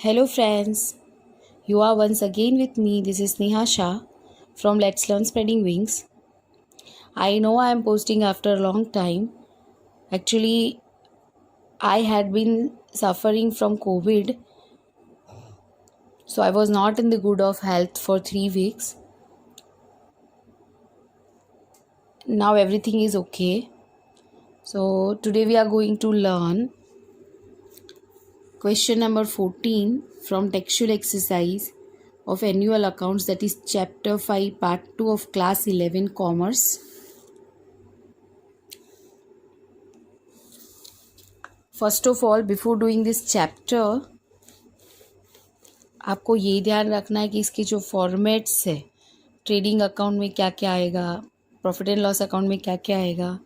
Hello friends, you are once again with me. This is Neha Shah from Let's Learn Spreading Wings. I know I am posting after a long time. Actually, I had been suffering from COVID, so I was not in the good of health for 3 weeks. Now everything is okay. So today we are going to learn question number 14 from textual exercise of annual accounts, that is chapter 5 part 2 of class 11 commerce. First of all before doing this chapter आपको ये ध्यान रखना है कि इसके जो formats है, trading account में क्या क्या आएगा, प्रॉफिट एंड लॉस अकाउंट में क्या क्या आएगा,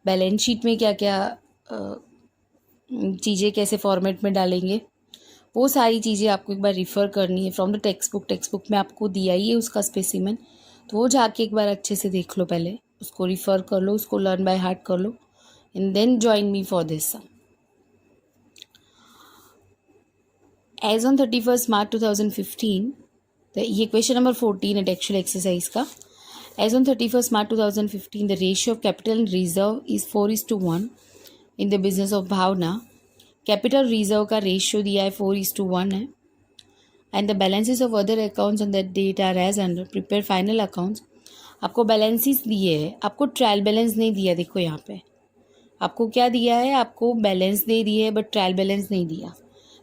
बैलेंस शीट में क्या क्या चीज़ें कैसे फॉर्मेट में डालेंगे, वो सारी चीज़ें आपको एक बार रिफ़र करनी है फ्रॉम द टेक्स्ट बुक में आपको दिया ही है उसका स्पेसिमेन, तो वो जाके एक बार अच्छे से देख लो, पहले उसको रिफ़र कर लो, उसको लर्न बाय हार्ट कर लो and then join me for this sum. As on 31st March 2015, ये क्वेश्चन नंबर 14 है टेक्सचुअल एक्सरसाइज का. As on 31st March 2015, the ratio of capital and reserve is 4:1 in the business of Bhavna. Capital reserve का ratio दिया है 4:1 है. And the balances of other accounts on that date are as under. Prepare final accounts. आपको balances दिए है, आपको trial balance नहीं दिया. देखो यहाँ पे आपको क्या दिया है, आपको बैलेंस दे दिए है बट ट्रायल बैलेंस नहीं दिया.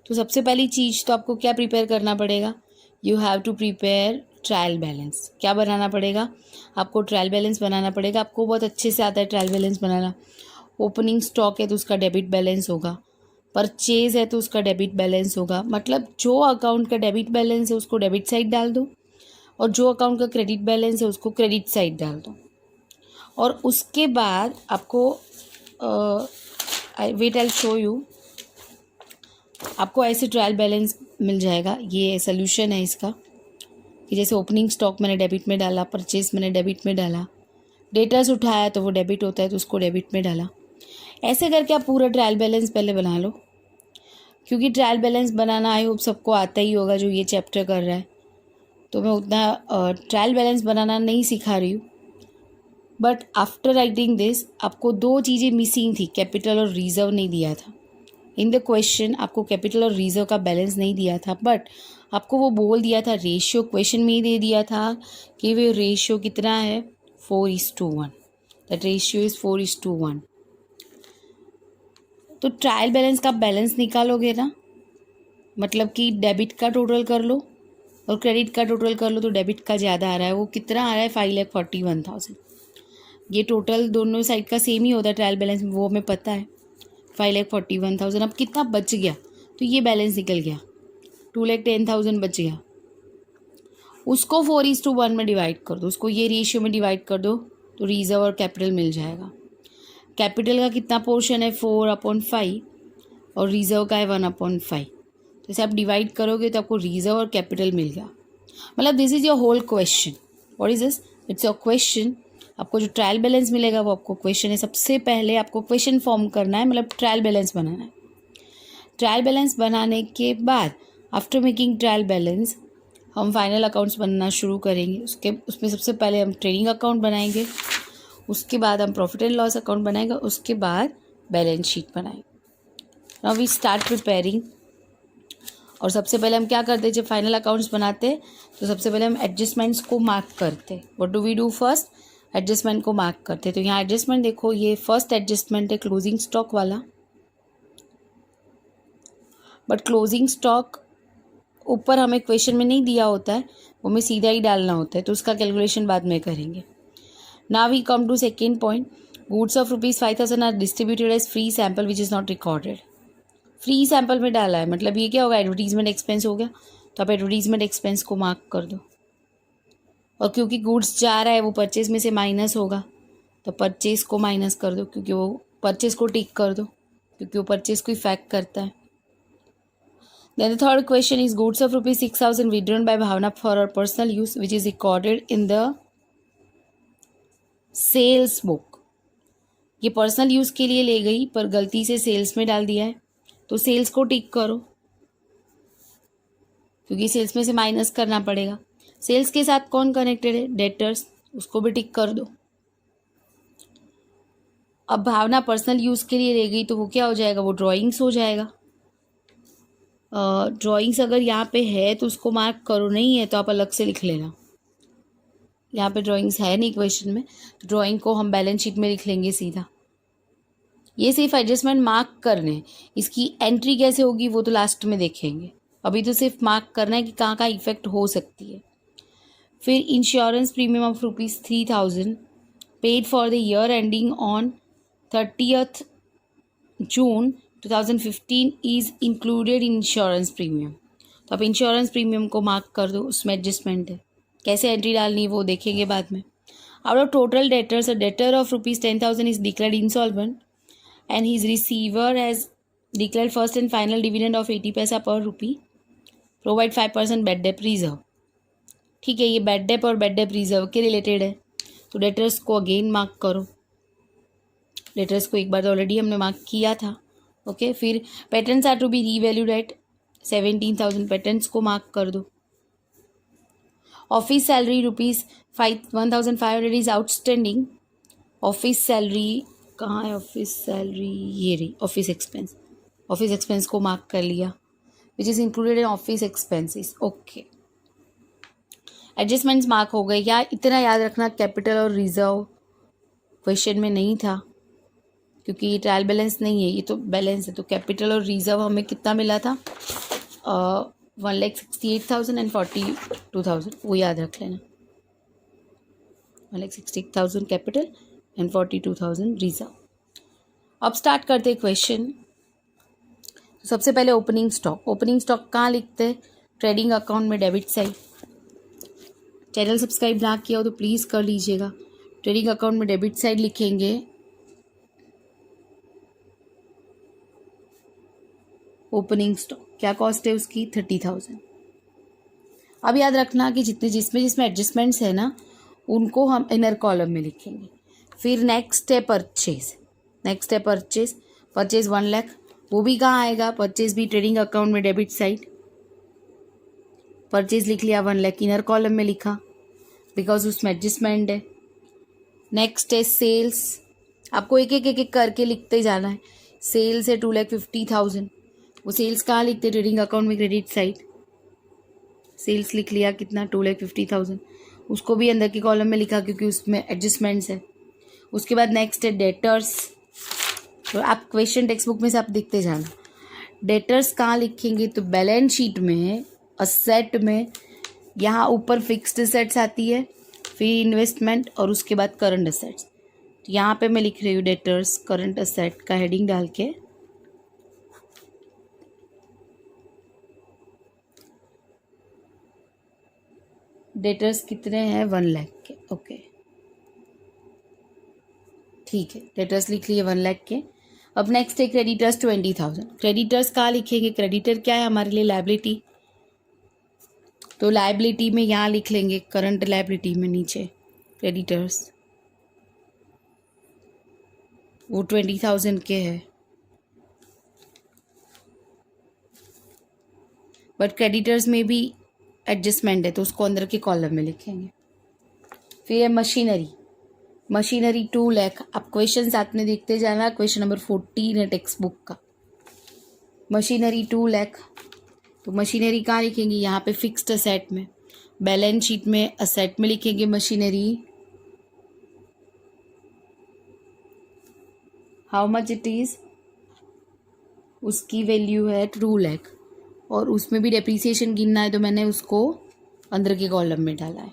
तो सबसे पहली चीज़ तो आपको क्या प्रिपेयर करना पड़ेगा, you have to prepare trial balance. क्या बनाना पड़ेगा, आपको ट्रायल बैलेंस बनाना पड़ेगा. आपको बहुत अच्छे से आता है ट्रायल बैलेंस बनाना. ओपनिंग स्टॉक है तो उसका डेबिट बैलेंस होगा, परचेज है तो उसका डेबिट बैलेंस होगा. मतलब जो अकाउंट का डेबिट बैलेंस है उसको डेबिट साइड डाल दो और जो अकाउंट का क्रेडिट बैलेंस है उसको क्रेडिट साइड डाल दो. और उसके बाद आपको वेट आई शो यू, आपको ऐसे ट्रायल बैलेंस मिल जाएगा. ये सोल्यूशन है इसका कि जैसे ओपनिंग स्टॉक मैंने डेबिट में डाला, परचेज मैंने डेबिट में डाला, डेटर्स उठाया तो वो डेबिट होता है तो उसको डेबिट में डाला. ऐसे करके आप पूरा ट्रायल बैलेंस पहले बना लो, क्योंकि trial balance banana I hope सबको आता ही होगा जो ये चैप्टर कर रहा है. तो मैं उतना ट्रायल बैलेंस बनाना नहीं सिखा रही हूँ. बट आफ्टर राइटिंग दिस आपको दो चीज़ें मिसिंग थी, कैपिटल और रिजर्व नहीं दिया था. इन द क्वेश्चन आपको कैपिटल और रिजर्व का बैलेंस नहीं दिया था, बट आपको वो बोल दिया था रेशियो. क्वेश्चन में ही दे दिया था कि वो रेशियो कितना है, 4:1. That ratio is 4:1. तो ट्रायल बैलेंस का बैलेंस निकालोगे ना, मतलब कि डेबिट का टोटल कर लो और क्रेडिट का टोटल कर लो, तो डेबिट का ज़्यादा आ रहा है. वो कितना आ रहा है, 5,41,000. ये टोटल दोनों साइड का सेम ही होता है ट्रायल बैलेंस, वो हमें पता है, 5,41,000. अब कितना बच गया, तो ये बैलेंस निकल गया, 2,10,000 बच गया. उसको 4:1 में डिवाइड कर दो, उसको ये रेशियो में डिवाइड कर दो तो रिजर्व और कैपिटल मिल जाएगा. कैपिटल का कितना पोर्शन है, 4/5 और रिजर्व का है 1/5. तो इसे आप डिवाइड करोगे तो आपको रिजर्व और कैपिटल मिल गया. मतलब this is your whole question. What is this, it's your question. आपको जो ट्रायल बैलेंस मिलेगा वो आपको क्वेश्चन है. सबसे पहले आपको क्वेश्चन फॉर्म करना है, मतलब ट्रायल बैलेंस बनाना है. ट्रायल बैलेंस बनाने के बाद आफ्टर मेकिंग ट्रायल बैलेंस हम फाइनल अकाउंट्स बनना शुरू करेंगे. उसमें सबसे पहले हम ट्रेडिंग अकाउंट बनाएंगे, उसके बाद हम प्रॉफिट एंड लॉस अकाउंट बनाएंगे, उसके बाद बैलेंस शीट बनाएंगे. Now we start preparing. और सबसे पहले हम क्या करते हैं, जब फाइनल अकाउंट्स बनाते हैं तो सबसे पहले हम एडजस्टमेंट्स को मार्क करते हैं. What do we do first, adjustment को मार्क करते हैं. तो यहाँ एडजस्टमेंट देखो, ये फर्स्ट एडजस्टमेंट है क्लोजिंग स्टॉक वाला. बट क्लोजिंग स्टॉक ऊपर हमें क्वेश्चन में नहीं दिया होता है, वो हमें सीधा ही डालना होता है, तो उसका कैलकुलेशन बाद में करेंगे. Now we come to second point. Goods of ₹5,000 are distributed as free sample which is not recorded. Free sample में डाला है, मतलब ये क्या होगा, एडवर्टीजमेंट एक्सपेंस हो गया. तो आप एडवर्टीजमेंट एक्सपेंस को मार्क कर दो. और क्योंकि गुड्स जा रहा है वो परचेज में से माइनस होगा, तो परचेज को माइनस कर दो, क्योंकि वो परचेज को टिक कर दो, क्योंकि वो परचेज को इफेक्ट करता है. Then the third question is goods of ₹6,000 withdrawn by Bhavna for her personal use which is recorded in the sales book. ये पर्सनल यूज़ के लिए ले गई पर गलती से सेल्स में डाल दिया है, तो सेल्स को टिक करो. क्योंकि सेल्स में से माइनस करना पड़ेगा। सेल्स के साथ कौन कनेक्टेड है? डेटर्स, उसको भी टिक कर दो। अब भावना पर्सनल यूज़ के लिए रह गई तो वो क्या हो जाएगा? वो ड्राइंग्स हो जाएगा। ड्राइंग्स अगर यहाँ पे है तो उसको मार्क करो, नहीं है तो आप अलग से लिख लेना। यहाँ पे ड्राइंग्स है नहीं क्वेश्चन में, तो ड्राइंग को हम बैलेंस शीट में लिख लेंगे सीधा। ये सिर्फ एडजस्टमेंट मार्क करने हैं, इसकी एंट्री कैसे होगी वो तो लास्ट में देखेंगे। अभी तो सिर्फ मार्क करना है कि कहाँ कहाँ इफेक्ट हो सकती है। फिर insurance premium of ₹3000 paid for the year ending on 30th June 2015 is included in insurance premium. तो आप इंश्योरेंस प्रीमियम को मार्क कर दो, उसमें एडजस्टमेंट है। कैसे एंट्री डालनी है वो देखेंगे बाद में। Out of total debtors, a debtor of ₹10,000 is declared insolvent and his receiver has declared first and final dividend of 80 पैसा per rupee, provide 5% bad debt reserve। ठीक है, ये बैड डेप और बैड डेप रिजर्व के related है, तो debtors को again mark करो। डेटर्स को एक बार तो ऑलरेडी हमने मार्क किया था। ओके, फिर patents are to be revalued at 17,000, patents को मार्क कर दो। Office salary ₹1,500 is outstanding. Office salary कहाँ है? ऑफिस सैलरी ये रही, ऑफिस एक्सपेंस। ऑफिस एक्सपेंस को मार्क कर लिया, which is included in office expenses. Okay, adjustments mark हो गए। या इतना याद रखना, कैपिटल और रिजर्व क्वेश्चन में नहीं था क्योंकि ये ट्रायल बैलेंस नहीं है, ये तो बैलेंस है। तो कैपिटल और रिजर्व हमें कितना मिला था? 1,68,000 एंड 42,000, वो याद रख लेना। 1,68,000 कैपिटल एंड 42,000 रिजर्व। अब स्टार्ट करते हैं क्वेश्चन। सबसे पहले ओपनिंग स्टॉक। ओपनिंग स्टॉक कहाँ लिखते हैं? ट्रेडिंग अकाउंट में डेबिट साइड। चैनल सब्सक्राइब ना किया हो तो प्लीज़ कर लीजिएगा। ट्रेडिंग अकाउंट में डेबिट साइड लिखेंगे ओपनिंग स्टॉक। क्या कॉस्ट है उसकी? 30,000। अब याद रखना कि जिसमें एडजस्टमेंट्स है ना, उनको हम इनर कॉलम में लिखेंगे। फिर नेक्स्ट है परचेज। नेक्स्ट है परचेज। परचेज 1 लाख, वो भी कहाँ आएगा? परचेज भी ट्रेडिंग अकाउंट में डेबिट साइड। परचेज लिख लिया 1 लाख, इनर कॉलम में लिखा बिकॉज उसमें एडजस्टमेंट है। नेक्स्ट है सेल्स। आपको एक एक करके लिखते जाना है। सेल्स है 2,50,000, वो सेल्स कहाँ लिखते? ट्रेडिंग अकाउंट में क्रेडिट साइड। सेल्स लिख लिया कितना? 2,50,000, उसको भी अंदर की कॉलम में लिखा क्योंकि उसमें एडजस्टमेंट्स है। उसके बाद नेक्स्ट है डेटर्स। तो आप क्वेश्चन टेक्स्ट बुक में से आप देखते जाना। डेटर्स कहाँ लिखेंगे? तो बैलेंस शीट में, असेट में, यहाँ ऊपर फिक्स्ड असेट्स आती है, फिर इन्वेस्टमेंट और उसके बाद करंट असेट्स। तो यहाँ पे मैं लिख रही हूँ डेटर्स करंट असेट का हेडिंग डाल के। डेटर्स कितने हैं? 1 लाख के। ओके, ठीक है, डेटर्स लिख लिए 1 लाख के। अब नेक्स्ट है क्रेडिटर्स 20,000। क्रेडिटर्स कहाँ लिखेंगे? क्रेडिटर क्या है हमारे लिए? लायबिलिटी। तो लायबिलिटी में यहाँ लिख लेंगे करंट लायबिलिटी में नीचे क्रेडिटर्स, वो 20,000 के है। बट क्रेडिटर्स में भी एडजस्टमेंट है तो उसको अंदर के कॉलम में लिखेंगे। फिर है मशीनरी। मशीनरी 2 लाख। आप क्वेश्चन साथ में देखते जाना, क्वेश्चन नंबर 14 है टेक्स्ट बुक का। मशीनरी 2 लाख, तो मशीनरी कहाँ लिखेंगे? यहाँ पे फिक्स्ड असेट में। बैलेंस शीट में असेट में लिखेंगे machinery. How much it is? उसकी वैल्यू है 2 लाख, और उसमें भी डेप्रीसिएशन गिनना है तो मैंने उसको अंदर के कॉलम में डाला है।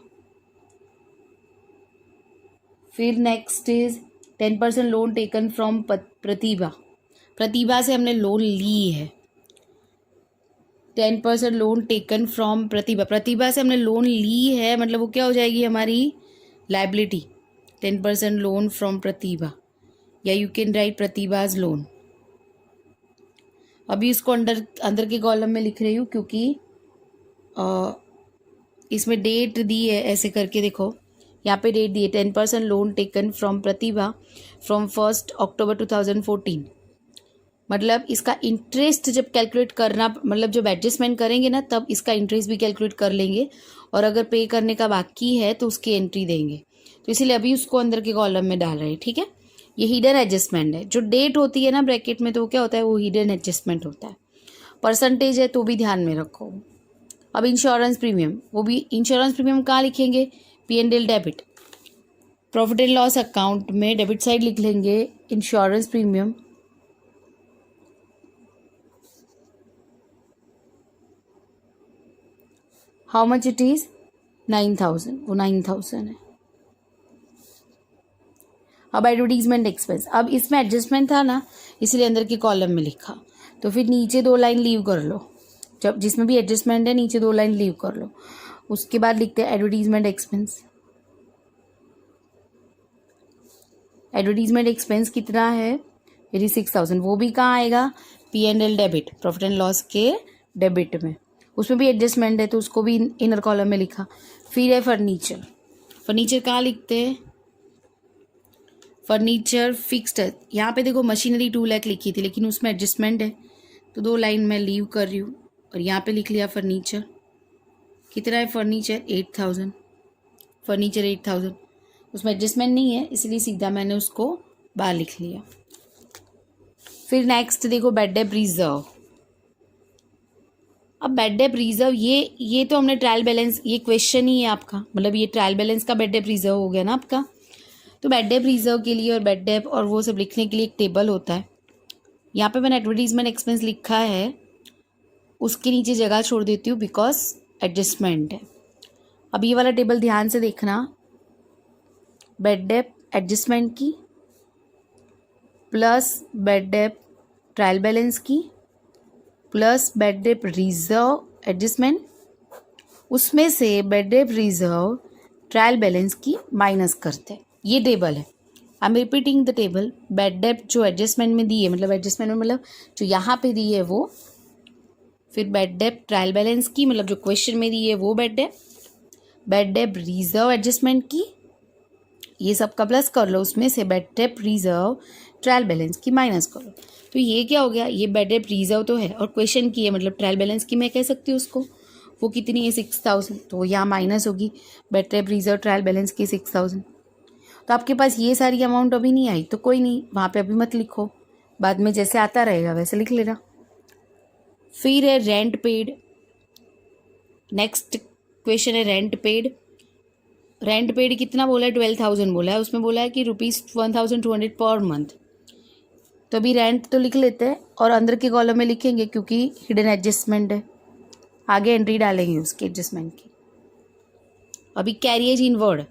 फिर next is 10% loan taken from Pratibha. Pratibha से हमने लोन ली है। 10% loan taken from Pratibha. Pratibha से हमने लोन ली है, मतलब वो क्या हो जाएगी हमारी? लायबिलिटी। 10% लोन फ्रॉम प्रतिभा, या यू कैन राइट प्रतिभाज लोन। अभी इसको अंदर के कॉलम में लिख रही हूँ क्योंकि इसमें डेट दी है ऐसे करके। देखो यहाँ पे डेट दी है 10% loan taken from Pratibha from 1 अक्टूबर 2014, मतलब इसका इंटरेस्ट जब कैलकुलेट करना, मतलब जब एडजस्टमेंट करेंगे ना तब इसका इंटरेस्ट भी कैलकुलेट कर लेंगे, और अगर पे करने का बाकी है तो उसकी एंट्री देंगे। तो इसीलिए अभी उसको अंदर के कॉलम में डाल रहे हैं, ठीक है। ये हिडन एडजस्टमेंट है। जो डेट होती है ना ब्रैकेट में, तो वो क्या होता है, वो हिडन एडजस्टमेंट होता है। परसेंटेज है तो भी ध्यान में रखो। अब इंश्योरेंस प्रीमियम, वो भी इंश्योरेंस प्रीमियम कहाँ लिखेंगे, P&L debit, profit and loss account में डेबिट साइड लिख लेंगे insurance premium. How much it is 9,000, वो 9,000 है। अब एडवर्टीजमेंट एक्सपेंस, अब इसमें एडजस्टमेंट था ना इसलिए अंदर के कॉलम में लिखा, तो फिर नीचे 2 लाइन लीव कर लो। जब जिसमें भी एडजस्टमेंट है नीचे 2 लाइन लीव कर लो। उसके बाद लिखते हैं एडवर्टीजमेंट एक्सपेंस। एडवर्टीजमेंट एक्सपेंस कितना है, 86,000। वो भी कहाँ आएगा, P&L debit, profit and loss के डेबिट में। उसमें भी एडजस्टमेंट है तो उसको भी इनर कॉलम में लिखा। फिर है फर्नीचर। फर्नीचर कहाँ लिखते हैं, फर्नीचर फिक्स्ड है। यहाँ पे देखो मशीनरी 2 लाख लिखी थी लेकिन उसमें एडजस्टमेंट है तो 2 लाइन मैं लीव कर रही हूँ, और यहाँ पे लिख लिया फर्नीचर। कितना है फर्नीचर, 8,000। फर्नीचर 8,000, उसमें एडजस्टमेंट नहीं है इसलिए सीधा मैंने उसको बाहर लिख लिया। फिर नेक्स्ट देखो बैड डेट रिजर्व। अब बैड डेट रिजर्व ये तो हमने ट्रायल बैलेंस, ये क्वेश्चन ही है आपका, मतलब ये ट्रायल बैलेंस का बैड डेट रिजर्व हो गया ना आपका। तो बैड डेट रिजर्व के लिए और बैड डेट और वो सब लिखने के लिए एक टेबल होता है। यहाँ पे मैंने एडवर्टीजमेंट एक्सपेंस लिखा है, उसके नीचे जगह छोड़ देती हूँ बिकॉज एडजस्टमेंट है। अब ये वाला टेबल ध्यान से देखना, बैड डेट एडजस्टमेंट की plus bad debt trial balance की plus bad debt reserve adjustment, उसमें से bad debt reserve trial balance की माइनस करते हैं। ये टेबल है। I am repeating the table. Bad debt जो एडजस्टमेंट में दी है, मतलब एडजस्टमेंट में मतलब जो यहाँ पे दी है वो, फिर बैड डेट ट्रायल बैलेंस की, मतलब जो क्वेश्चन में दी है वो बैड डेट रिजर्व एडजस्टमेंट की, ये सब का प्लस कर लो, उसमें से bad debt reserve trial balance की माइनस करो। तो ये क्या हो गया, ये बैड डेट रिजर्व तो है और क्वेश्चन की है, मतलब ट्रायल बैलेंस की मैं कह सकती हूँ उसको, वो कितनी है 6,000, तो वो यहाँ माइनस होगी bad debt reserve trial balance की 6,000। तो आपके पास ये सारी अमाउंट अभी नहीं आई तो कोई नहीं, वहाँ पे अभी मत लिखो, बाद में जैसे आता रहेगा वैसे लिख लेना। फिर है रेंट पेड। नेक्स्ट क्वेश्चन है रेंट पेड। रेंट पेड कितना बोला है, 12,000 बोला है, उसमें बोला है कि ₹1,200 पर मंथ। तो अभी रेंट तो लिख लेते हैं और अंदर के कॉलम में लिखेंगे क्योंकि हिडन एडजस्टमेंट है, आगे एंट्री डालेंगे उसके एडजस्टमेंट की। अभी कैरिएज इनवर्ड,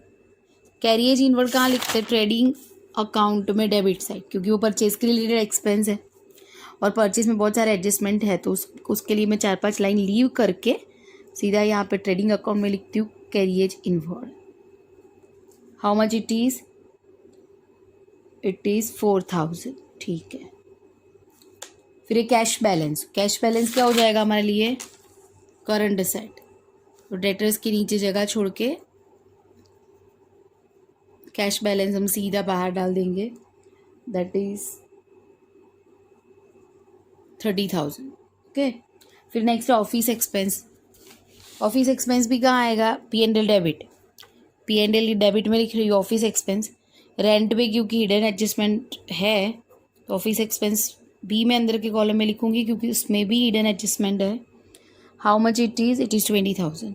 कैरिएज इनवर्ड कहाँ लिखते हैं, ट्रेडिंग अकाउंट में डेबिट साइड, क्योंकि वो परचेज के रिलेटेड एक्सपेंस है और परचेज में बहुत सारे एडजस्टमेंट है, तो उसके लिए मैं 4-5 लाइन लीव करके सीधा यहाँ पे ट्रेडिंग अकाउंट में लिखती हूँ carriage inward. How much it is 4,000, ठीक है। फिर ये कैश बैलेंस, कैश बैलेंस क्या हो जाएगा हमारे लिए, करंट असेट। तो डेटर्स के नीचे जगह छोड़ के कैश बैलेंस हम सीधा बाहर डाल देंगे, दैट इज 30,000, ओके। फिर next office expense. Office expense भी कहाँ आएगा, P&L डेबिट, P&L डेबिट में लिख रही हूँ ऑफिस एक्सपेंस। रेंट पे क्योंकि हिडन एडजस्टमेंट है तो ऑफिस एक्सपेंस भी मैं अंदर के कॉलम में लिखूंगी क्योंकि उसमें भी हिडन एडजस्टमेंट है। How much it is 20,000।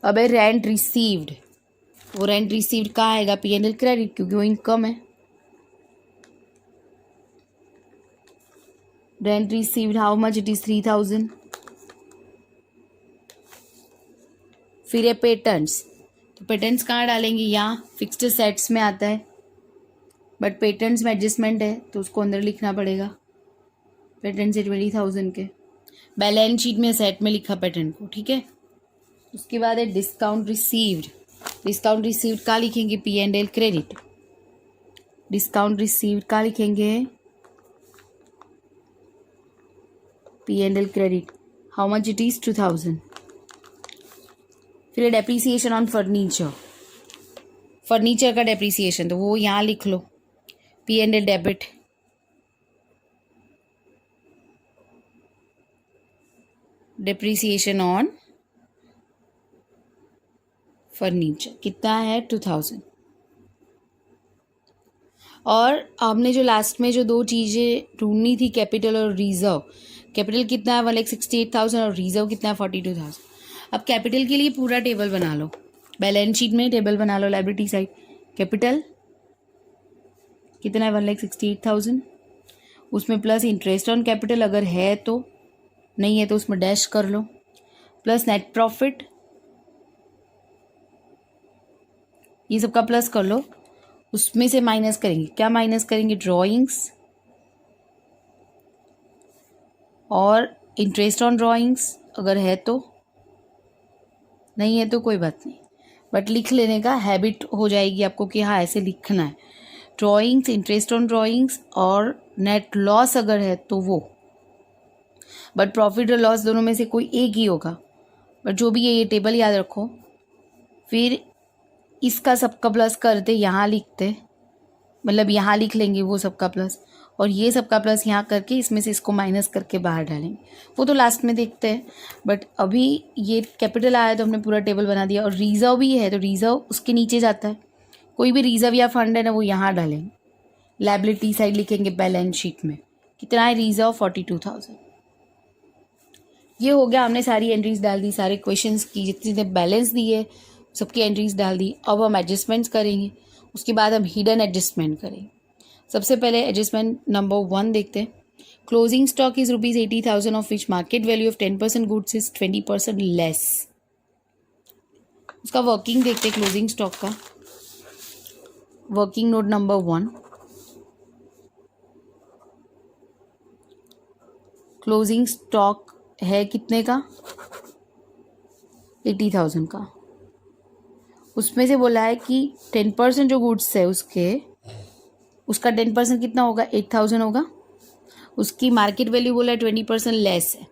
अब है रेंट रिसीव्ड। वो रेंट रिसीव्ड कहाँ आएगा, P&L क्रेडिट, क्योंकि वो इनकम है। Rent received how much it is 3,000। फिर है पेटेंट्स। तो पेटेंट्स कहाँ डालेंगे, यहाँ फिक्स्ड सेट्स में आता है, बट पेटेंट्स में एडजस्टमेंट है तो उसको अंदर लिखना पड़ेगा। पेटेंट्स है 20,000 के, बैलेंस शीट में सेट में लिखा पेटेंट को, ठीक है। उसके बाद है डिस्काउंट रिसीव्ड। डिस्काउंट रिसीव्ड कहाँ लिखेंगे, P&L क्रेडिट। डिस्काउंट रिसीव्ड कहाँ लिखेंगे, P&L credit. How much it is 2,000। फिर डेप्रीसिएशन ऑन फर्नीचर, फर्नीचर का डेप्रीसिएशन तो वो यहाँ लिख लो, P&L debit. Depreciation on furniture कितना है 2000। और आपने जो लास्ट में जो दो चीज़ें ढूंढनी थी, कैपिटल और रिजर्व, कैपिटल कितना है 1,68,000 और रिजर्व कितना है 42,000। अब कैपिटल के लिए पूरा टेबल बना लो, बैलेंस शीट में टेबल बना लो, लायबिलिटी साइड कैपिटल कितना है 1,68,000, उसमें प्लस इंटरेस्ट ऑन कैपिटल अगर है तो, नहीं है तो उसमें डैश कर लो, प्लस नेट प्रॉफिट, ये सबका प्लस कर लो, उसमें से माइनस करेंगे, क्या माइनस करेंगे, ड्राइंग्स और इंटरेस्ट ऑन ड्राइंग्स अगर है तो, नहीं है तो कोई बात नहीं, बट लिख लेने का हैबिट हो जाएगी आपको कि हाँ ऐसे लिखना है, ड्राइंग्स, इंटरेस्ट ऑन ड्राइंग्स और नेट लॉस अगर है तो वो, बट प्रॉफिट और लॉस दोनों में से कोई एक ही होगा, बट जो भी है ये टेबल याद रखो। फिर इसका सबका प्लस करते यहाँ लिखते, मतलब यहाँ लिख लेंगे वो सबका प्लस, और ये सबका प्लस यहाँ करके इसमें से इसको माइनस करके बाहर डालेंगे, वो तो लास्ट में देखते हैं। बट अभी ये कैपिटल आया तो हमने पूरा टेबल बना दिया, और रिजर्व भी है तो रिजर्व उसके नीचे जाता है, कोई भी रिजर्व या फंड है ना वो यहाँ डालेंगे, लायबिलिटी साइड लिखेंगे बैलेंस शीट में कितना है रिजर्व 42,000। ये हो गया, हमने सारी एंट्रीज डाल दी, सारे क्वेश्चंस की जितने बैलेंस दिए सबकी एंट्रीज डाल दी। अब हम एडजस्टमेंट्स करेंगे, उसके बाद हम हिडन एडजस्टमेंट करेंगे। सबसे पहले एडजस्टमेंट नंबर 1 देखते हैं। Closing stock is ₹80,000 of which market value of 10% goods is 20% less. उसका वर्किंग देखते हैं क्लोजिंग स्टॉक का। Working note number 1, closing stock है कितने का 80,000 का, उसमें से बोला है कि 10% जो गुड्स है उसका 10% कितना होगा 8,000 होगा, उसकी मार्केट वैल्यू बोला है 20% लेस है,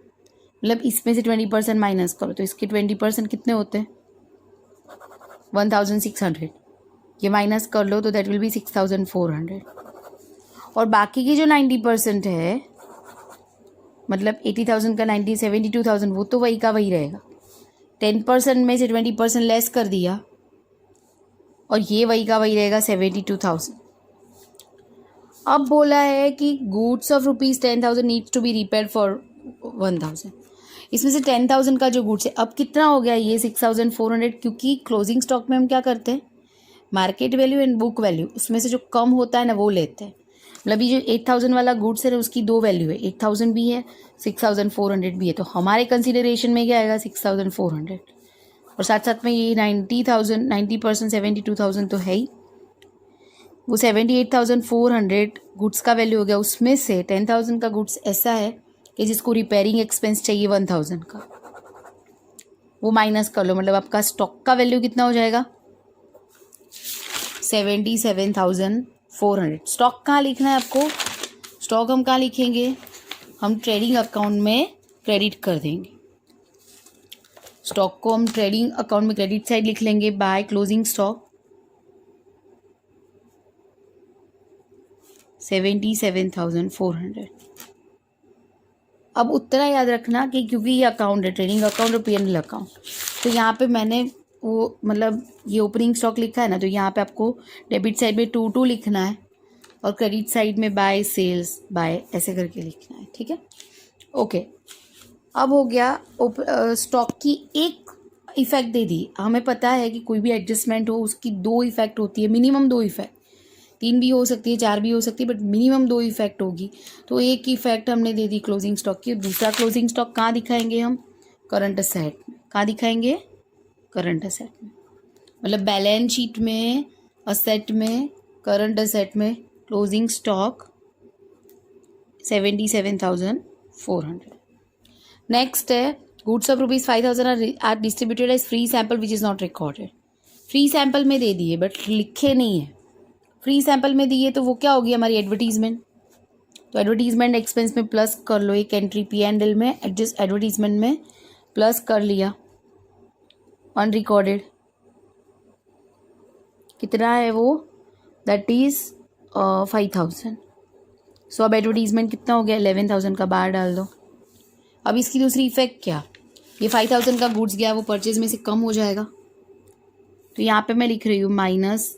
मतलब इसमें से 20% माइनस करो तो इसके 20% कितने होते हैं 1,600, ये माइनस कर लो तो दैट विल बी 6,400। और बाकी की जो 90% है, मतलब 80,000 का 72,000 वो तो वही का वही रहेगा, 10% में से 20% लेस कर दिया और ये वही का वही रहेगा 72,000। अब बोला है कि goods of ₹10,000 needs to be repaired for 1,000। इसमें से 10,000 का जो गुड्स है अब कितना हो गया ये 6,400, क्योंकि क्लोजिंग स्टॉक में हम क्या करते हैं market value and book value, उसमें से जो कम होता है ना वो लेते हैं। मतलब ये जो 8,000 वाला गुड्स है ना उसकी दो वैल्यू है, 8,000 भी है 6,400 भी है, तो हमारे कंसिडरेशन में क्या आएगा 6,400। और साथ साथ में ये 90% 72,000 तो है ही, वो 78,400 गुड्स का वैल्यू हो गया। उसमें से 10,000 का गुड्स ऐसा है कि जिसको रिपेयरिंग एक्सपेंस चाहिए 1,000 का, वो माइनस कर लो, मतलब आपका स्टॉक का वैल्यू कितना हो जाएगा 77,400। स्टॉक कहाँ लिखना है आपको, स्टॉक हम कहाँ लिखेंगे, हम ट्रेडिंग अकाउंट में क्रेडिट कर देंगे, स्टॉक को हम ट्रेडिंग अकाउंट में क्रेडिट साइड लिख लेंगे बाय क्लोजिंग स्टॉक 77,400। अब उतना याद रखना कि क्योंकि ये अकाउंट है ट्रेडिंग अकाउंट और P&L अकाउंट, तो यहाँ पे मैंने वो मतलब ये ओपनिंग स्टॉक लिखा है ना, तो यहाँ पे आपको डेबिट साइड में 22 लिखना है और क्रेडिट साइड में बाय सेल्स बाय ऐसे करके लिखना है, ठीक है ओके। अब हो गया स्टॉक की एक इफेक्ट दे दी, हमें पता है कि कोई भी एडजस्टमेंट हो उसकी दो इफेक्ट होती है, मिनिमम दो इफेक्ट, 3 भी हो सकती है 4 भी हो सकती है, बट मिनिमम 2 इफेक्ट होगी। तो एक इफेक्ट हमने दे दी क्लोजिंग स्टॉक की, दूसरा क्लोजिंग स्टॉक कहाँ दिखाएंगे हम करंट असेट में, कहाँ दिखाएंगे करंट असेट में, मतलब बैलेंस शीट में असेट में करंट असेट में क्लोजिंग स्टॉक 77,400। नेक्स्ट है goods of ₹5,000 are distributed as free sample which is not recorded. Free sample में दे दिए बट लिखे नहीं है, फ्री सैम्पल में दिए तो वो क्या होगी हमारी एडवर्टीजमेंट, तो एडवर्टीजमेंट एक्सपेंस में प्लस कर लो, एक एंट्री P&L में एडजस्ट एडवर्टीजमेंट में प्लस कर लिया, अनरिकॉर्डेड कितना है वो दैट इज़ 5,000। सो अब एडवर्टीजमेंट कितना हो गया 11,000 का बाहर डाल दो। अब इसकी दूसरी इफेक्ट क्या, ये 5,000 का गुड्स गया, वो परचेज में से कम हो जाएगा। तो यहाँ पे मैं लिख रही हूँ minus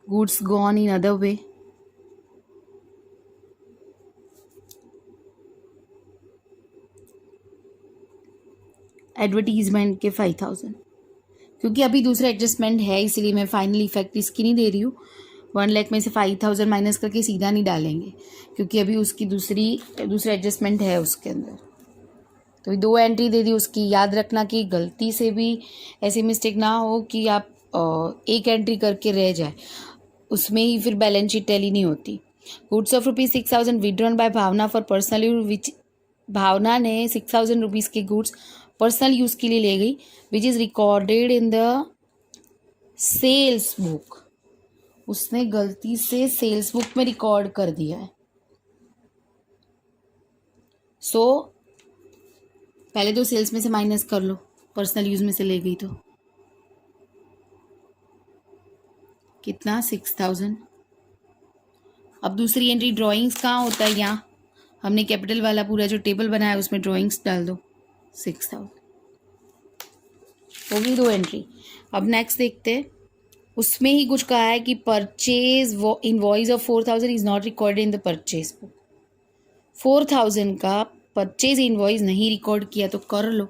goods gone in other way, advertisement के 5,000, क्योंकि अभी दूसरा एडजस्टमेंट है इसलिए मैं फाइनल इफेक्ट इसकी नहीं दे रही हूँ। 1 लाख में से 5,000 माइनस करके सीधा नहीं डालेंगे, क्योंकि अभी उसकी दूसरा एडजस्टमेंट है उसके अंदर। तो 2 एंट्री दे दी उसकी। याद रखना कि गलती से भी ऐसी मिस्टेक ना हो कि आप एक एंट्री करके रह जाए, उसमें ही फिर बैलेंस शीट टैली नहीं होती। Goods of ₹6,000 withdrawn by Bhavna for personal use, which Bhavna ने 6,000 रुपीज़ के गुड्स पर्सनल यूज़ के लिए ले गई, which is recorded in the sales book. उसने गलती से सेल्स बुक में रिकॉर्ड कर दिया है। सो पहले तो सेल्स में से माइनस कर लो, पर्सनल यूज में से ले गई तो कितना 6,000। अब दूसरी एंट्री ड्राइंग्स कहाँ होता है, यहाँ हमने कैपिटल वाला पूरा जो टेबल बनाया है उसमें ड्राइंग्स डाल दो। 6,000 होगी 2 एंट्री। अब नेक्स्ट देखते हैं, उसमें ही कुछ कहा है कि purchase invoice of 4,000 is not recorded in the purchase book. 4,000 का परचेज इनवॉइस नहीं रिकॉर्ड किया तो कर लो,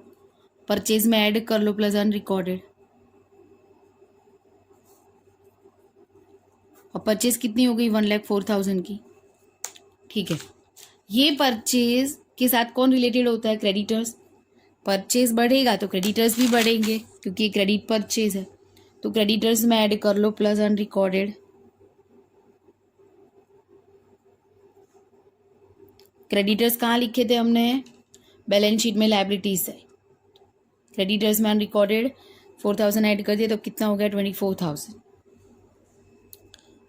परचेज में ऐड कर लो प्लस अनरिकॉर्डेड। और परचेज कितनी हो गई 1,04,000 की। ठीक है, ये परचेज के साथ कौन रिलेटेड होता है, क्रेडिटर्स। परचेज बढ़ेगा तो क्रेडिटर्स भी बढ़ेंगे, क्योंकि ये क्रेडिट परचेज है। तो क्रेडिटर्स में ऐड कर लो प्लस अनरिकॉर्डेड। क्रेडिटर्स कहाँ लिखे थे हमने, बैलेंस शीट में लायबिलिटीज है। क्रेडिटर्स में अनरिकॉर्डेड 4,000 ऐड कर दिया तो कितना हो गया 24,000।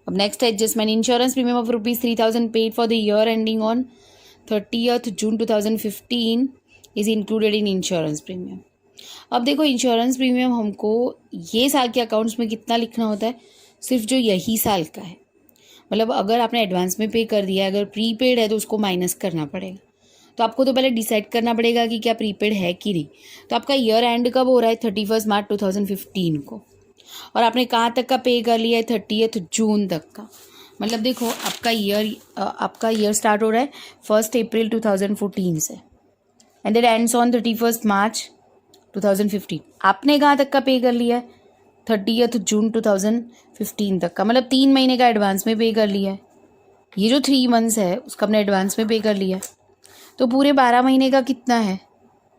अब next adjustment, insurance premium of ₹3,000 paid for the year ending on 30th June 2015 is included in insurance premium. अब देखो इंश्योरेंस प्रीमियम हमको ये साल के अकाउंट्स में कितना लिखना होता है, सिर्फ जो यही साल का है। मतलब अगर आपने एडवांस में पे कर दिया है, अगर प्रीपेड है तो उसको माइनस करना पड़ेगा। तो आपको तो पहले डिसाइड करना पड़ेगा कि क्या प्रीपेड है कि नहीं। तो आपका ईयर एंड कब हो रहा है 31 मार्च 2015 को, और आपने कहाँ तक का पे कर लिया है 30 जून तक का। मतलब देखो आपका ईयर स्टार्ट हो रहा है 1 अप्रैल 2014 से एंड इट एंड्स ऑन 31 मार्च 2015। आपने कहाँ तक का पे कर लिया है 30 जून 2015 तक का, मतलब 3 महीने का एडवांस में पे कर लिया है। ये जो 3 मंथ्स है उसका अपने एडवांस में पे कर लिया है। तो पूरे 12 महीने का कितना है,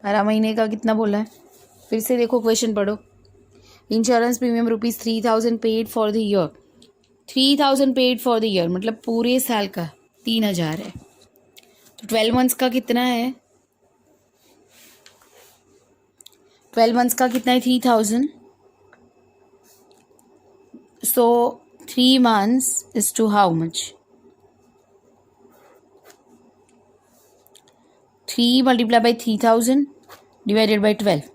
12 महीने का कितना बोला है, फिर से देखो क्वेश्चन पढ़ो। Insurance premium ₹3,000 paid for the year, 3,000 paid for the year मतलब पूरे साल का 3,000 है। तो 12 मंथ्स का कितना है, 12 मंथ्स का कितना है 3,000। सो 3 months is to how much, 3 multiplied by 3,000 divided by 12।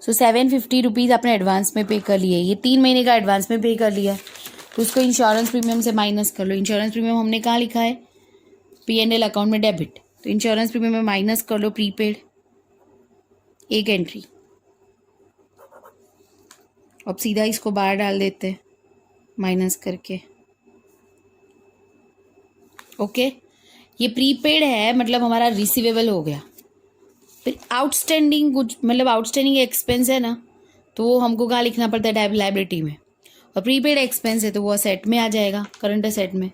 So 750 rupees आपने एडवांस में पे कर लिए। ये 3 महीने का एडवांस में पे कर लिया है, तो उसको इंश्योरेंस प्रीमियम से माइनस कर लो। इंश्योरेंस प्रीमियम हमने कहाँ लिखा है, P&L अकाउंट में डेबिट, तो इंश्योरेंस प्रीमियम में माइनस कर लो प्रीपेड, एक एंट्री। अब सीधा इसको बाहर डाल देते हैं माइनस करके। ओके, ये प्रीपेड है मतलब हमारा रिसीवेबल हो गया। फिर आउटस्टैंडिंग कुछ मतलब आउटस्टैंडिंग एक्सपेंस है ना, तो वो हमको कहाँ लिखना पड़ता है, लायबिलिटी में। और प्रीपेड एक्सपेंस है तो वो असेट में आ जाएगा, करंट असेट में।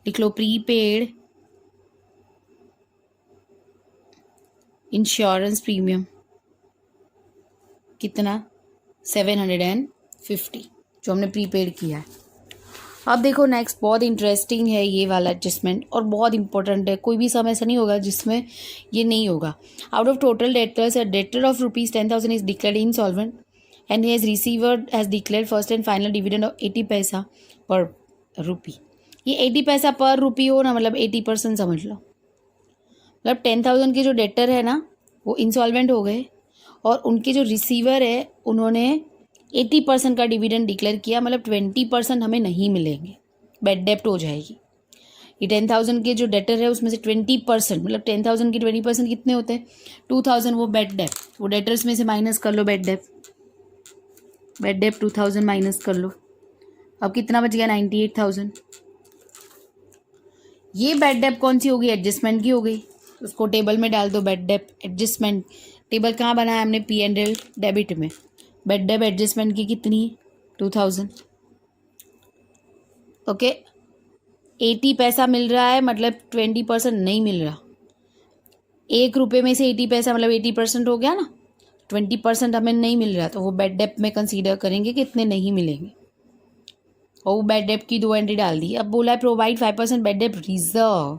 लिख लो प्रीपेड इंश्योरेंस प्रीमियम कितना 750 जो हमने प्रीपेड किया है। अब देखो नेक्स्ट बहुत इंटरेस्टिंग है ये वाला एडजस्टमेंट और बहुत इंपॉर्टेंट है। कोई भी समय ऐसा नहीं होगा जिसमें ये नहीं होगा। Out of total debtors a debtor of ₹10,000 is declared insolvent and he has receiver has declared first and final dividend of 80 पैसा पर रुपी। ये 80 पैसा पर रुपी हो ना, मतलब 80% समझ लो। मतलब 10,000 के जो डेटर है ना वो इंसॉल्वेंट हो गए और उनके जो रिसीवर है उन्होंने 80% का डिविडेंड डिक्लेयर किया, मतलब 20% हमें नहीं मिलेंगे, बैड डेप्ट हो जाएगी। ये 10,000 के जो डेटर है उसमें से 20%, मतलब 10,000 के 20% कितने होते हैं? 2,000 वो बैड डेप्ट, वो डेटर्स में से माइनस कर लो बैड डेप्ट। बैड डेप्ट 2,000 माइनस कर लो, अब कितना बच गया? 98,000। ये बैड डेप्ट कौन सी हो गई? एडजस्टमेंट की हो गई। उसको टेबल में डाल दो, बैड डेप्ट एडजस्टमेंट। टेबल कहाँ बनाया हमने? P&L डेबिट में। बैड डेप्ट एडजस्टमेंट की कितनी? 2,000। ओके, 80 पैसा मिल रहा है, मतलब 20% नहीं मिल रहा। 1 रुपये में से 80 पैसा मतलब 80% हो गया ना। 20% हमें नहीं मिल रहा, तो वो बैड डेप्ट में कंसीडर करेंगे कि इतने नहीं मिलेंगे, और वो बैड डेप्ट की 2 एंट्री डाल दी। अब बोला है प्रोवाइड 5% बैड डेप्ट रिजर्व।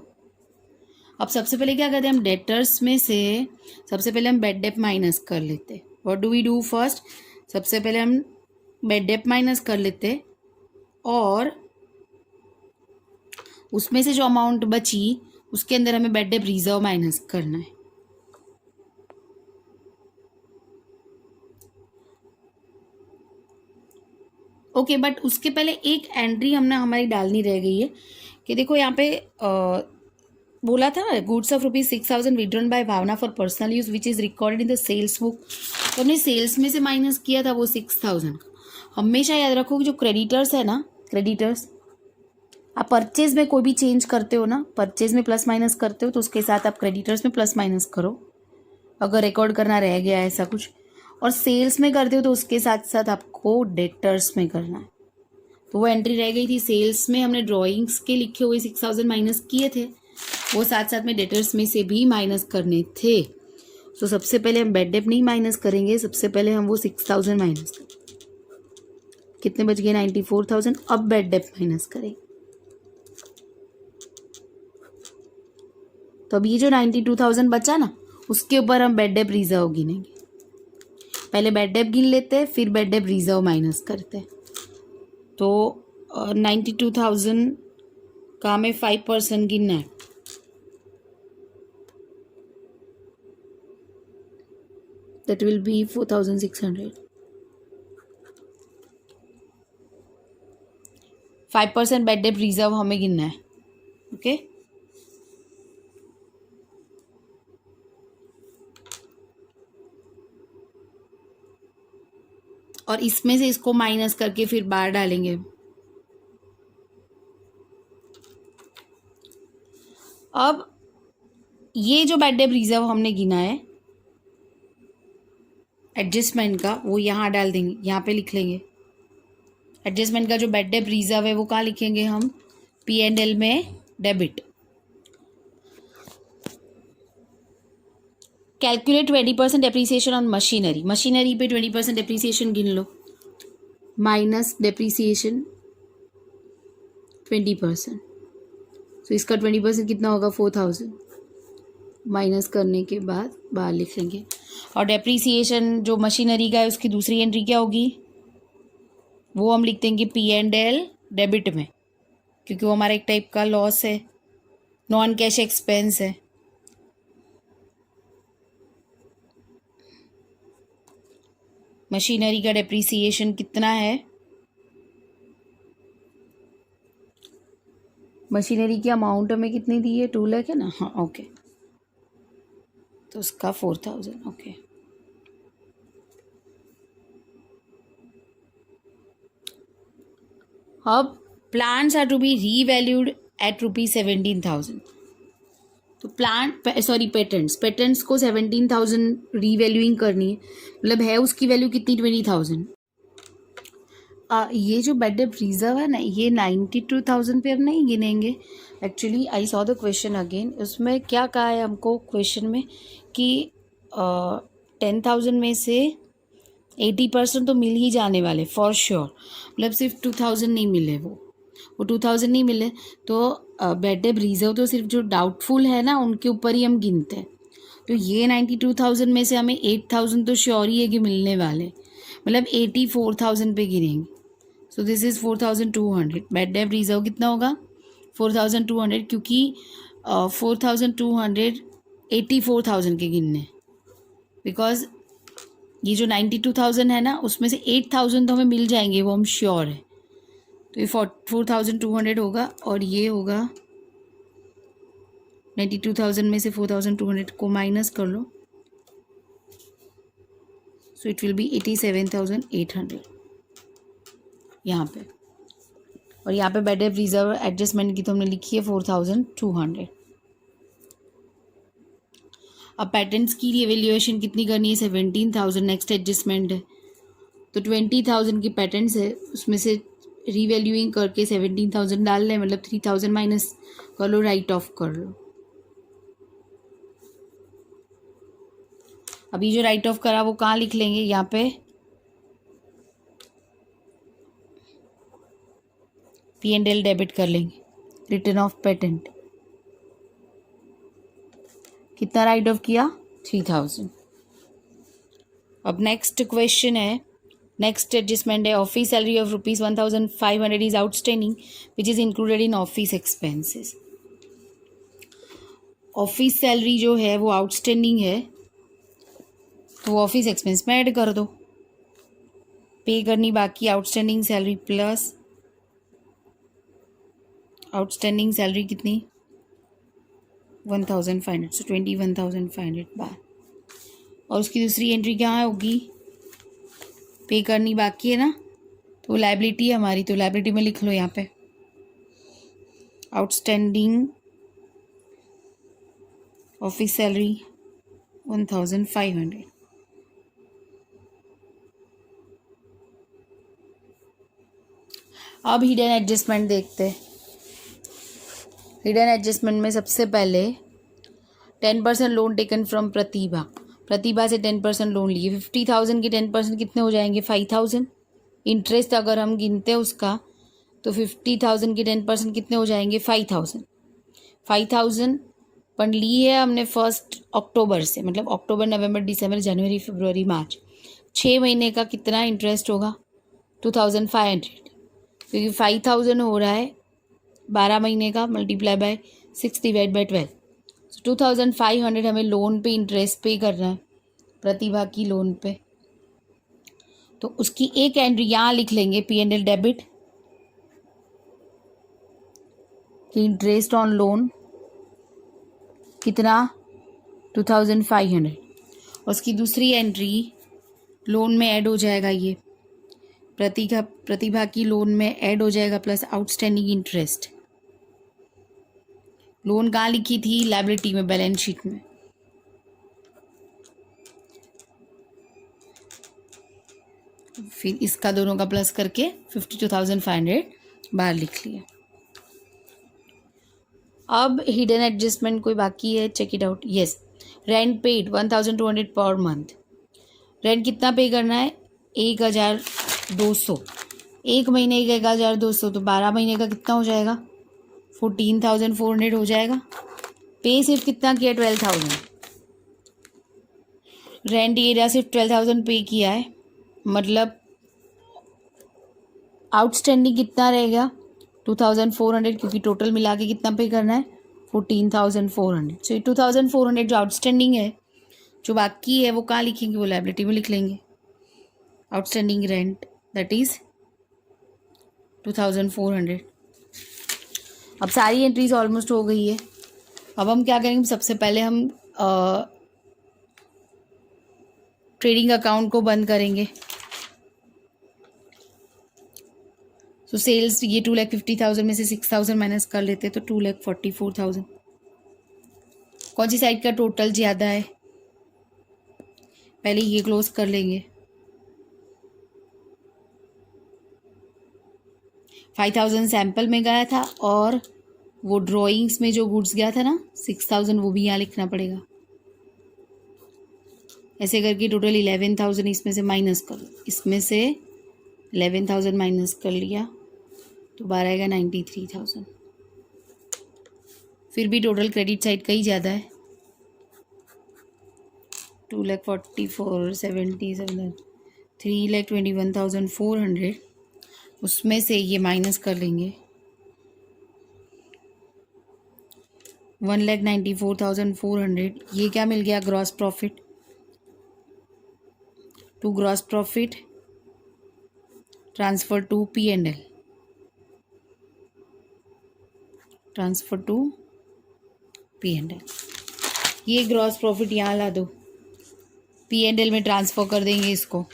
अब सबसे पहले क्या करते हैं हम? डेटर्स में से सबसे पहले हम बैड डेप्ट माइनस कर लेते। What do we do first? सबसे पहले हम बैड डेप्ट माइनस कर लेते, और उसमें से जो अमाउंट बची उसके अंदर हमें बैड डेप्ट रिजर्व माइनस करना है। ओके, बट उसके पहले एक एंट्री हमने हमारी डालनी रह गई है कि देखो यहाँ पे बोला था ना, goods of ₹6,000 withdrawn by Bhavna for personal use which is recorded in the sales book. तो हमने सेल्स में से माइनस किया था वो 6,000। हमेशा याद रखो कि जो क्रेडिटर्स है ना, क्रेडिटर्स, आप परचेज में कोई भी चेंज करते हो ना, परचेज में प्लस माइनस करते हो तो उसके साथ आप क्रेडिटर्स में प्लस माइनस करो, अगर रिकॉर्ड करना रह गया है ऐसा कुछ। और सेल्स में करते हो तो उसके साथ साथ आपको डेटर्स में करना है। तो वो एंट्री रह गई थी सेल्स में, हमने ड्राइंग्स के लिखे हुए 6,000 माइनस किए थे, वो साथ साथ में डेटर्स में से भी माइनस करने थे। तो सबसे पहले हम बैड डेप्ट नहीं माइनस करेंगे, सबसे पहले हम वो 6,000 माइनस करेंगे। कितने बच गए? 94,000। अब बैड डेप्ट माइनस करेंगे, तो अब ये जो 92,000 बचा ना, उसके ऊपर हम बैड डेप्ट रिजर्व गिनेंगे। पहले बैड डेप्ट गिन लेते हैं, फिर बैड डेप्ट रिजर्व माइनस करते हैं। तो 92,000 का हमें 5% गिनना है। That will be 4,600। 5% बैड डेप्ट रिजर्व हमें गिनना है। ओके, और इसमें से इसको माइनस करके फिर बाहर डालेंगे। अब ये जो बैड डेप्ट रिजर्व हमने गिना है एडजस्टमेंट का, वो यहाँ डाल देंगे, यहाँ पे लिख लेंगे। एडजस्टमेंट का जो बैड डेप्ट रिजर्व है वो कहाँ लिखेंगे हम? P&L में debit. Calculate 20% depreciation on machinery. Machinery पे 20% डेप्रीसिएशन गिन लो, माइनस डेप्रीसिएशन 20%। तो इसका 20% कितना होगा? 4,000। माइनस करने के बाद बाहर लिख लेंगे। और डेप्रीसिएशन जो मशीनरी का है उसकी दूसरी एंट्री क्या होगी? वो हम लिख देंगे P&L डेबिट में, क्योंकि वो हमारा एक टाइप का लॉस है, नॉन कैश एक्सपेंस है। मशीनरी का डेप्रीसिएशन कितना है? मशीनरी की अमाउंट हमें कितनी दी है? 2 लाख है ना? हाँ, ओके, तो उसका 4,000। ओके, अब plants are to be revalued at ₹17,000। तो पेटेंट्स को 17,000 रीवैल्यूइंग करनी है, मतलब है उसकी वैल्यू कितनी? 20,000। ये जो बैड डेप्ट रिजर्व है ना, ये 92,000 पे अब नहीं गिनेंगे। Actually I saw the question again, उसमें क्या कहा है हमको क्वेश्चन में कि 10,000 में से 80% तो मिल ही जाने वाले फॉर श्योर, मतलब सिर्फ 2,000 नहीं मिले, वो 2,000 नहीं मिले, तो बैड डेप्ट रिजर्व तो सिर्फ जो डाउटफुल है ना उनके ऊपर ही हम गिनते हैं। तो ये 92,000 में से हमें 8,000 तो श्योर ही है कि मिलने वाले, मतलब 84,000 पे गिनेंगे। So this is 4,200। बैड डेप्ट रिजर्व कितना होगा? 4,200, क्योंकि 4,200 84,000 के गिनने, बिकॉज ये जो 92,000 है ना, उसमें से 8,000 तो हमें मिल जाएंगे, वो हम श्योर है। तो ये 4,200 होगा, और ये होगा 92,000 में से 4,200 को माइनस कर लो, सो इट विल बी 87,800 यहाँ पे। और यहाँ पे बेड रिजर्व एडजस्टमेंट की तो हमने लिखी है 4,200। अब पैटर्न्स की रिवैल्यूएशन कितनी करनी है? 17,000 नेक्स्ट एडजस्टमेंट है, तो 20,000 की पैटर्न्स है, उसमें से रीवैल्यूइंग करके 17,000 डाल लें, मतलब 3,000 माइनस कर लो, राइट ऑफ कर लो। अभी जो राइट ऑफ करा वो कहाँ लिख लेंगे? यहाँ पे P&L डेबिट कर लेंगे, रिटर्न ऑफ पेटेंट। कितना राइट ऑफ किया? 3,000। अब नेक्स्ट क्वेश्चन है, नेक्स्ट एडजस्टमेंट है, office salary of ₹1,500 is outstanding which is included in office expenses. Office salary जो है वो आउटस्टैंडिंग है, तो ऑफिस एक्सपेंस में ऐड कर दो। पे करनी बाकी outstanding salary plus outstanding salary कितनी? 1,500, सो 21,500 बार। और उसकी दूसरी एंट्री क्या होगी? पे करनी बाकी है ना, तो लाइबिलिटी है हमारी, तो लाइबिलिटी में लिख लो यहाँ पे आउटस्टैंडिंग ऑफिस सैलरी 1,500। अब हिडन एडजस्टमेंट देखते हैं। हिडन एडजस्टमेंट में सबसे पहले 10% लोन टेकन फ्रॉम प्रतिभा से 10% लोन लिए। 50,000 के 10% कितने हो जाएंगे? 5,000। इंटरेस्ट अगर हम गिनते हैं उसका, तो 50,000 के 10% कितने हो जाएंगे? 5,000। 5,000 पर ली है हमने 1 अक्टूबर से, मतलब अक्टूबर, नवंबर, दिसंबर, जनवरी, फरवरी, मार्च, 6 महीने का कितना इंटरेस्ट होगा? 2,500, क्योंकि 5,000 हो रहा है 12 महीने का, मल्टीप्लाई बाय 6 डिवाइड बाय 12, 2,500 हमें लोन पे इंटरेस्ट पे करना है, प्रतिभा की लोन पे। तो उसकी एक एंट्री यहाँ लिख लेंगे, P&L डेबिट कि इंटरेस्ट ऑन लोन कितना? 2,500। और उसकी दूसरी एंट्री लोन में ऐड हो जाएगा, ये प्रतिभा की लोन में ऐड हो जाएगा, प्लस आउटस्टैंडिंग इंटरेस्ट। लोन कहाँ लिखी थी? लायबिलिटी में, बैलेंस शीट में। फिर इसका दोनों का प्लस करके 52,500 बाहर लिख लिया। अब हिडन एडजस्टमेंट कोई बाकी है? Check it out. Yes, rent paid 1,200 per month. Rent कितना पे करना है? 1,200। एक महीने का 1,200, तो 12 महीने का कितना हो जाएगा? 14,400 हो जाएगा। पे सिर्फ कितना किया? 12,000। रेंट एरिया सिर्फ 12,000 पे किया है, मतलब आउटस्टैंडिंग कितना रहेगा? 2,400, क्योंकि टोटल मिला के कितना पे करना है? 14,400। सो 2,400 जो आउटस्टैंडिंग है, जो बाकी है, वो कहाँ लिखेंगे? वो लायबिलिटी में लिख लेंगे। Outstanding rent that is 2,400। अब सारी एंट्रीज ऑलमोस्ट हो गई है। अब हम क्या करेंगे? सबसे पहले हम ट्रेडिंग अकाउंट को बंद करेंगे। तो सेल्स ये 2,50,000 में से 6,000 माइनस कर लेते, तो 2,44,000। कौन सी साइड का टोटल ज़्यादा है? पहले ये क्लोज कर लेंगे। 5,000 सैंपल में गया था, और वो ड्राइंग्स में जो गुड्स गया था ना 6,000, वो भी यहाँ लिखना पड़ेगा। ऐसे करके टोटल 11,000 इसमें से माइनस कर लो। इसमें से 11,000 माइनस कर लिया तो बाहर आएगा 93,000। फिर भी टोटल क्रेडिट साइड का ही ज़्यादा है। 2,44,77, 3,21,400, उसमें से ये माइनस कर लेंगे 1,94,400। ये क्या मिल गया? Gross profit to gross profit, transfer to P&L, transfer to P&L। ये ग्रॉस प्रॉफिट यहाँ ला दो, P&L में ट्रांसफ़र कर देंगे इसको।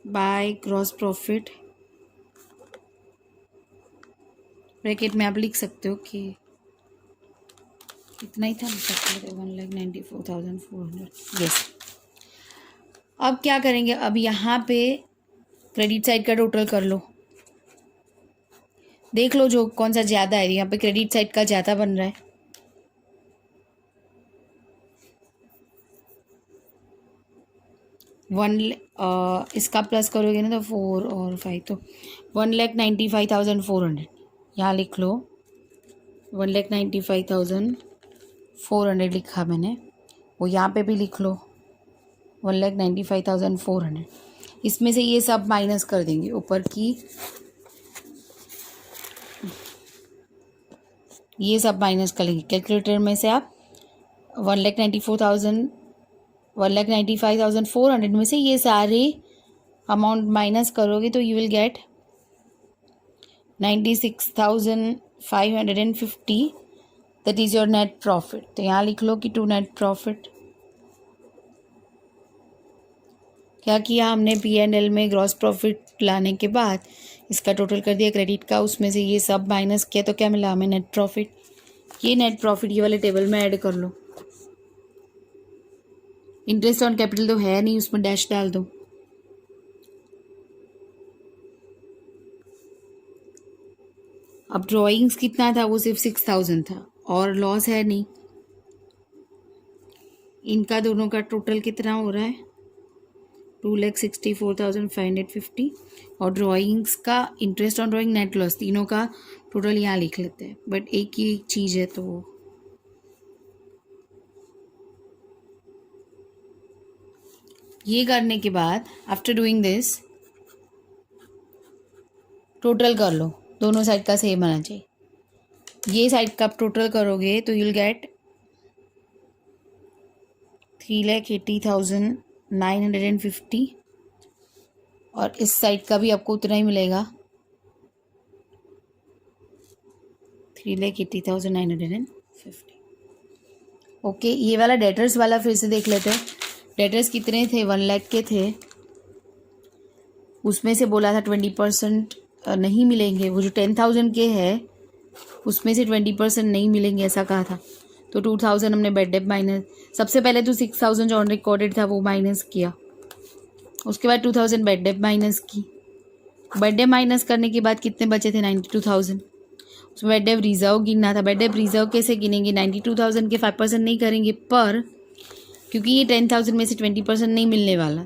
बाय ग्रॉस प्रॉफिट, ब्रैकेट में आप लिख सकते हो कि इतना ही था, 1,94,400। यस। अब क्या करेंगे, अब यहाँ पे क्रेडिट साइड का टोटल कर लो, देख लो जो कौन सा ज़्यादा है। यहाँ पे क्रेडिट साइड का ज़्यादा बन रहा है, इसका प्लस करोगे ना तो 4 और 5 तो 1,95,400 यहाँ लिख लो। 1,95,400 लिखा मैंने, वो यहाँ पे भी लिख लो 1,95,400। इसमें से ये सब माइनस कर देंगे, ऊपर की ये सब माइनस कर लेंगे कैलकुलेटर में से। आप 1,95,400 में से ये सारे अमाउंट माइनस करोगे तो you will get 96,550। That is your net profit. तो यहाँ लिख लो कि टू नेट प्रॉफिट। क्या किया हमने, P&L में ग्रॉस प्रॉफिट लाने के बाद इसका टोटल कर दिया क्रेडिट का, उसमें से ये सब माइनस किया तो क्या मिला हमें, नेट प्रॉफिट। ये नेट प्रॉफिट ये वाले टेबल में ऐड कर लो। इंटरेस्ट ऑन कैपिटल तो है नहीं, उसमें डैश डाल दो। अब ड्राइंग्स कितना था, वो सिर्फ 6,000 था और लॉस है नहीं। इनका दोनों का टोटल कितना हो रहा है, 2,64,550। और ड्राइंग्स का interest on drawing, net loss, तीनों का टोटल यहाँ लिख लेते हैं। बट एक ही चीज़ है तो ये करने के बाद आफ्टर डूइंग दिस टोटल कर लो, दोनों साइड का सेम आना चाहिए। ये साइड का आप टोटल करोगे तो यूल गेट 3,80,950 और इस साइड का भी आपको उतना ही मिलेगा, 3,80,950। ओके, ये वाला डेटर्स वाला फिर से देख लेते हैं। डेटर्स कितने थे, 1 लाख के थे। उसमें से बोला था 20% नहीं मिलेंगे। वो जो 10,000 के है उसमें से 20% नहीं मिलेंगे ऐसा कहा था। तो 2,000 हमने बैड डेट माइनस, सबसे पहले तो 6,000 जो ऑन रिकॉर्डेड था वो माइनस किया, उसके बाद 2,000 बैड डेट माइनस की। बैड डेट माइनस करने के बाद कितने बचे थे, 92,000। उसमें बैड डेट रिजर्व गिनना था। बैड डेट रिजर्व कैसे गिनेंगे, 92,000 के 5% नहीं करेंगे, पर क्योंकि ये 10,000 में से 20% नहीं मिलने वाला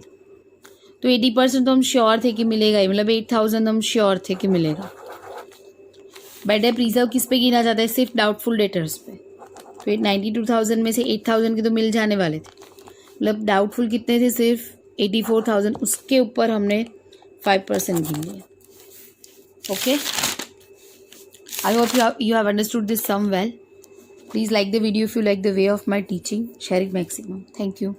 तो 80% तो हम श्योर थे कि मिलेगा ही, मतलब 8,000 हम श्योर थे कि मिलेगा। बैड डेट रिजर्व किस पे गिना जाता है, सिर्फ डाउटफुल डेटर्स पे। तो 92,000 में से 8,000 के तो मिल जाने वाले थे, मतलब डाउटफुल कितने थे, सिर्फ 84,000। उसके ऊपर हमने 5% गिन लिया। Okay, I hope you have understood this sum well. Please like the video if you like the way of my teaching. Share it maximum. Thank you.